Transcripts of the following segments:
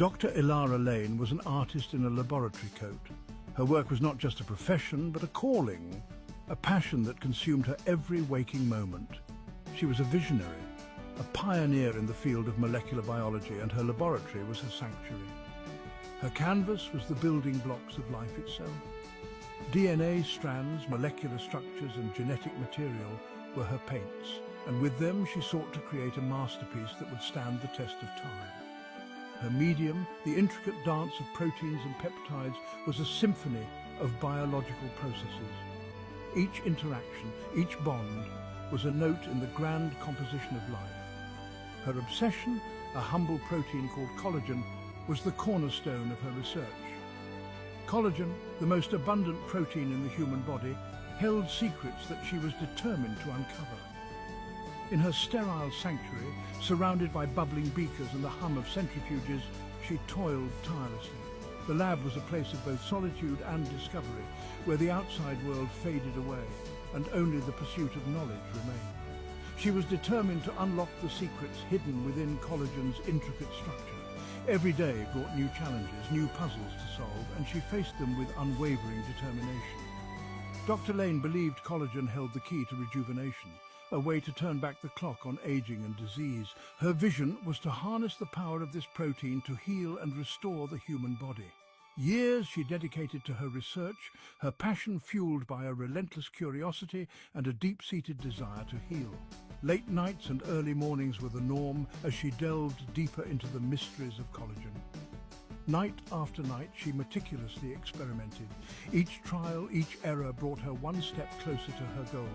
Dr. Ilara Lane was an artist in a laboratory coat. Her work was not just a profession, but a calling, a passion that consumed her every waking moment. She was a visionary, a pioneer in the field of molecular biology, and her laboratory was her sanctuary. Her canvas was the building blocks of life itself. DNA strands, molecular structures, and genetic material were her paints, and with them she sought to create a masterpiece that would stand the test of time. Her medium, the intricate dance of proteins and peptides, was a symphony of biological processes. Each interaction, each bond, was a note in the grand composition of life. Her obsession, a humble protein called collagen, was the cornerstone of her research. Collagen, the most abundant protein in the human body, held secrets that she was determined to uncover. In her sterile sanctuary, surrounded by bubbling beakers and the hum of centrifuges, she toiled tirelessly. The lab was a place of both solitude and discovery, where the outside world faded away and only the pursuit of knowledge remained. She was determined to unlock the secrets hidden within collagen's intricate structure. Every day brought new challenges, new puzzles to solve, and she faced them with unwavering determination. Dr. Lane believed collagen held the key to rejuvenation, a way to turn back the clock on aging and disease. Her vision was to harness the power of this protein to heal and restore the human body. Years she dedicated to her research, her passion fueled by a relentless curiosity and a deep-seated desire to heal. Late nights and early mornings were the norm as she delved deeper into the mysteries of collagen. Night after night, she meticulously experimented. Each trial, each error brought her one step closer to her goal.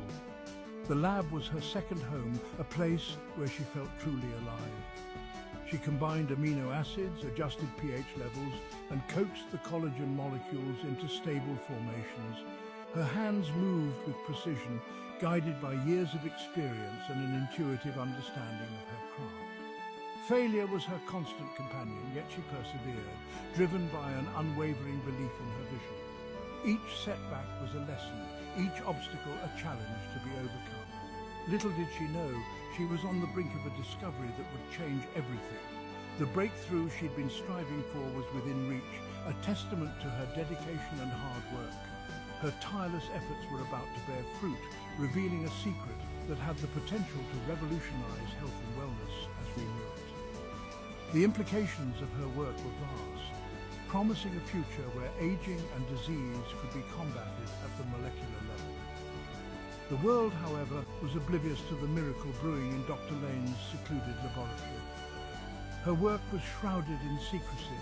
The lab was her second home, a place where she felt truly alive. She combined amino acids, adjusted pH levels, and coaxed the collagen molecules into stable formations. Her hands moved with precision, guided by years of experience and an intuitive understanding of her craft. Failure was her constant companion, yet she persevered, driven by an unwavering belief in her vision. Each setback was a lesson, each obstacle a challenge to be overcome. Little did she know, she was on the brink of a discovery that would change everything. The breakthrough she'd been striving for was within reach, a testament to her dedication and hard work. Her tireless efforts were about to bear fruit, revealing a secret that had the potential to revolutionize health and wellness as we knew it. The implications of her work were vast, promising a future where aging and disease could be combated at the molecular level. The world, however, was oblivious to the miracle brewing in Dr. Lane's secluded laboratory. Her work was shrouded in secrecy,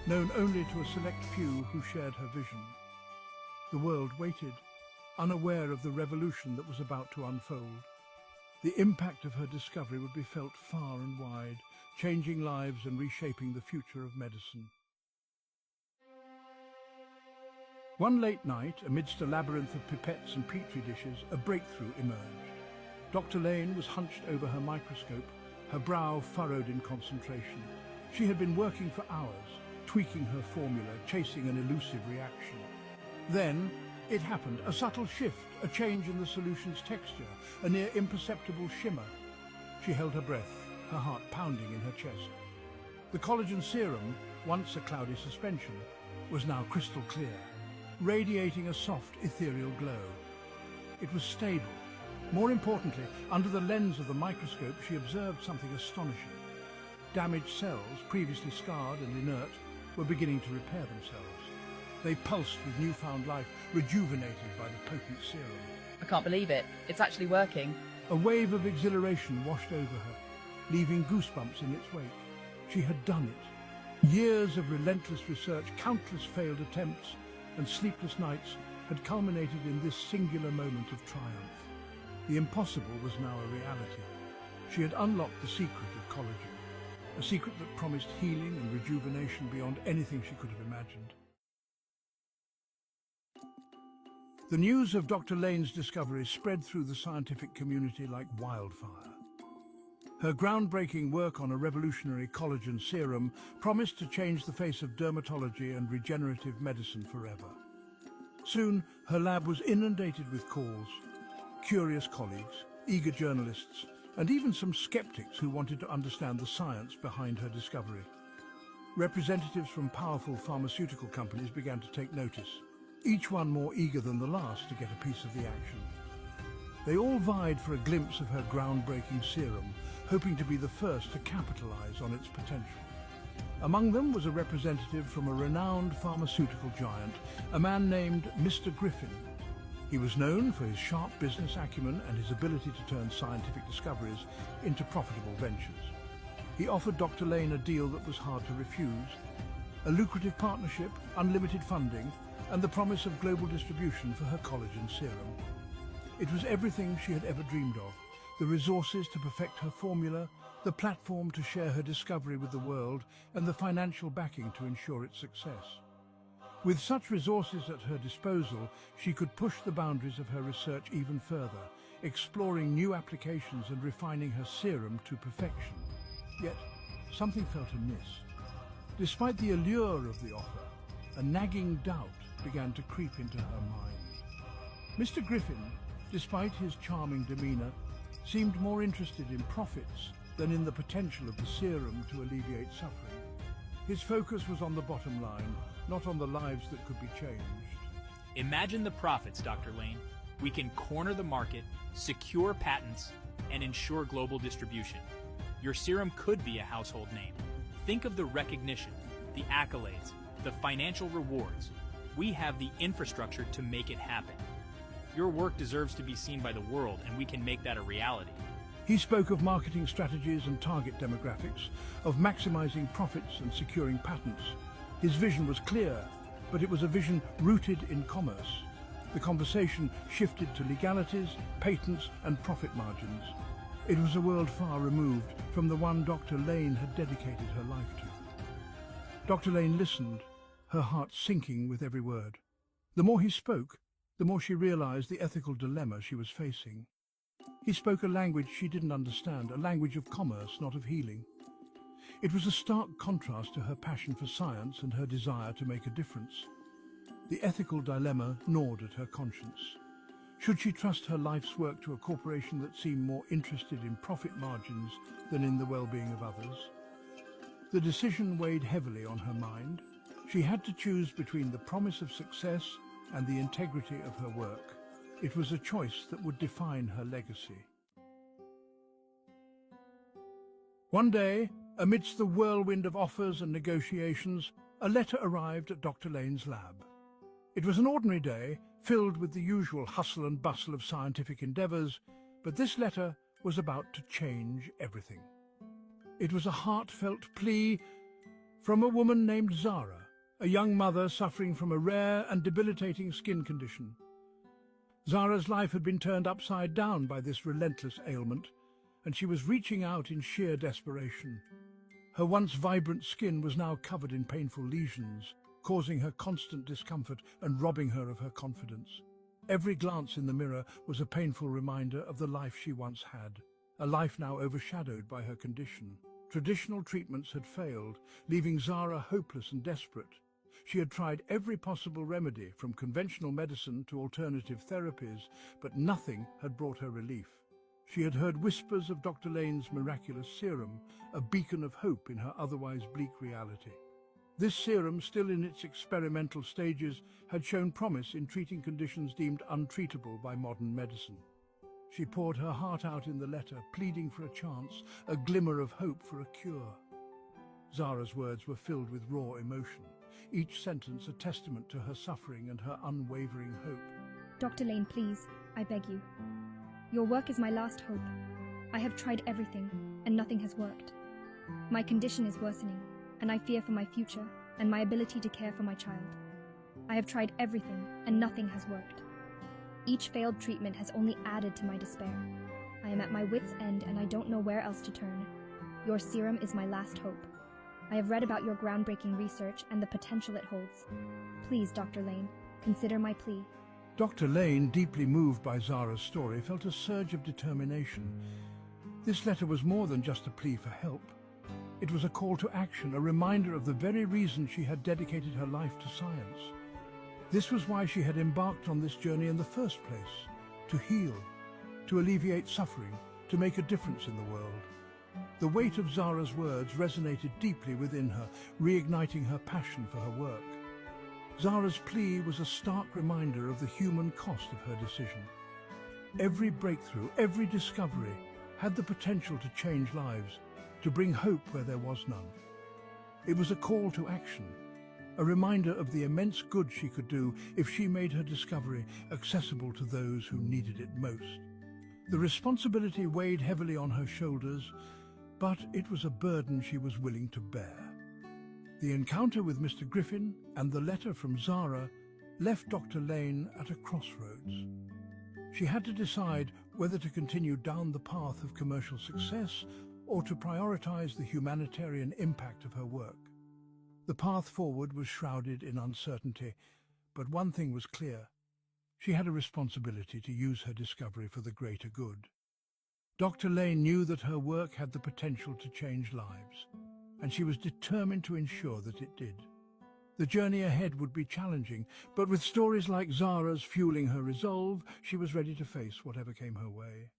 known only to a select few who shared her vision. The world waited, unaware of the revolution that was about to unfold. The impact of her discovery would be felt far and wide, changing lives and reshaping the future of medicine. One late night, amidst a labyrinth of pipettes and petri dishes, a breakthrough emerged. Dr. Lane was hunched over her microscope, her brow furrowed in concentration. She had been working for hours, tweaking her formula, chasing an elusive reaction. Then, it happened, a subtle shift, a change in the solution's texture, a near imperceptible shimmer. She held her breath, her heart pounding in her chest. The collagen serum, once a cloudy suspension, was now crystal clear, radiating a soft, ethereal glow. It was stable. More importantly, under the lens of the microscope, she observed something astonishing. Damaged cells, previously scarred and inert, were beginning to repair themselves. They pulsed with newfound life, rejuvenated by the potent serum. I can't believe it. It's actually working. A wave of exhilaration washed over her, leaving goosebumps in its wake. She had done it. Years of relentless research, countless failed attempts, and sleepless nights had culminated in this singular moment of triumph. The impossible was now a reality. She had unlocked the secret of collagen, a secret that promised healing and rejuvenation beyond anything she could have imagined. The news of Dr. Lane's discovery spread through the scientific community like wildfire. Her groundbreaking work on a revolutionary collagen serum promised to change the face of dermatology and regenerative medicine forever. Soon, her lab was inundated with calls. Curious colleagues, eager journalists, and even some skeptics who wanted to understand the science behind her discovery. Representatives from powerful pharmaceutical companies began to take notice, each one more eager than the last to get a piece of the action. They all vied for a glimpse of her groundbreaking serum, hoping to be the first to capitalize on its potential. Among them was a representative from a renowned pharmaceutical giant, a man named Mr. Griffin. He was known for his sharp business acumen and his ability to turn scientific discoveries into profitable ventures. He offered Dr. Lane a deal that was hard to refuse: a lucrative partnership, unlimited funding, and the promise of global distribution for her collagen serum. It was everything she had ever dreamed of: the resources to perfect her formula, the platform to share her discovery with the world, and the financial backing to ensure its success. With such resources at her disposal, she could push the boundaries of her research even further, exploring new applications and refining her serum to perfection. Yet, something felt amiss. Despite the allure of the offer, a nagging doubt began to creep into her mind. Mr. Griffin, despite his charming demeanor, seemed more interested in profits than in the potential of the serum to alleviate suffering. His focus was on the bottom line, not on the lives that could be changed. Imagine the profits, Dr. Lane. We can corner the market, secure patents, and ensure global distribution. Your serum could be a household name. Think of the recognition, the accolades, the financial rewards. We have the infrastructure to make it happen. Your work deserves to be seen by the world, and we can make that a reality. He spoke of marketing strategies and target demographics, of maximizing profits and securing patents. His vision was clear, but it was a vision rooted in commerce. The conversation shifted to legalities, patents, and profit margins. It was a world far removed from the one Dr. Lane had dedicated her life to. Dr. Lane listened, her heart sinking with every word. The more he spoke, the more she realized the ethical dilemma she was facing. He spoke a language she didn't understand, a language of commerce, not of healing. It was a stark contrast to her passion for science and her desire to make a difference. The ethical dilemma gnawed at her conscience. Should she trust her life's work to a corporation that seemed more interested in profit margins than in the well-being of others? The decision weighed heavily on her mind. She had to choose between the promise of success and the integrity of her work. It was a choice that would define her legacy. One day, amidst the whirlwind of offers and negotiations, a letter arrived at Dr. Lane's lab. It was an ordinary day, filled with the usual hustle and bustle of scientific endeavors, but this letter was about to change everything. It was a heartfelt plea from a woman named Zara, a young mother suffering from a rare and debilitating skin condition. Zara's life had been turned upside down by this relentless ailment, and she was reaching out in sheer desperation. Her once vibrant skin was now covered in painful lesions, causing her constant discomfort and robbing her of her confidence. Every glance in the mirror was a painful reminder of the life she once had, a life now overshadowed by her condition. Traditional treatments had failed, leaving Zara hopeless and desperate. She had tried every possible remedy, from conventional medicine to alternative therapies, but nothing had brought her relief. She had heard whispers of Dr. Lane's miraculous serum, a beacon of hope in her otherwise bleak reality. This serum, still in its experimental stages, had shown promise in treating conditions deemed untreatable by modern medicine. She poured her heart out in the letter, pleading for a chance, a glimmer of hope for a cure. Zara's words were filled with raw emotion, each sentence a testament to her suffering and her unwavering hope. Dr. Lane, please, I beg you. Your work is my last hope. I have tried everything, and nothing has worked. My condition is worsening, and I fear for my future and my ability to care for my child. I have tried everything, and nothing has worked. Each failed treatment has only added to my despair. I am at my wit's end, and I don't know where else to turn. Your serum is my last hope. I have read about your groundbreaking research and the potential it holds. Please, Dr. Lane, consider my plea. Dr. Lane, deeply moved by Zara's story, felt a surge of determination. This letter was more than just a plea for help. It was a call to action, a reminder of the very reason she had dedicated her life to science. This was why she had embarked on this journey in the first place: to heal, to alleviate suffering, to make a difference in the world. The weight of Zara's words resonated deeply within her, reigniting her passion for her work. Zara's plea was a stark reminder of the human cost of her decision. Every breakthrough, every discovery had the potential to change lives, to bring hope where there was none. It was a call to action, a reminder of the immense good she could do if she made her discovery accessible to those who needed it most. The responsibility weighed heavily on her shoulders, but it was a burden she was willing to bear. The encounter with Mr. Griffin and the letter from Zara left Dr. Lane at a crossroads. She had to decide whether to continue down the path of commercial success or to prioritize the humanitarian impact of her work. The path forward was shrouded in uncertainty, but one thing was clear. She had a responsibility to use her discovery for the greater good. Dr. Lane knew that her work had the potential to change lives, and she was determined to ensure that it did. The journey ahead would be challenging, but with stories like Zara's fueling her resolve, she was ready to face whatever came her way.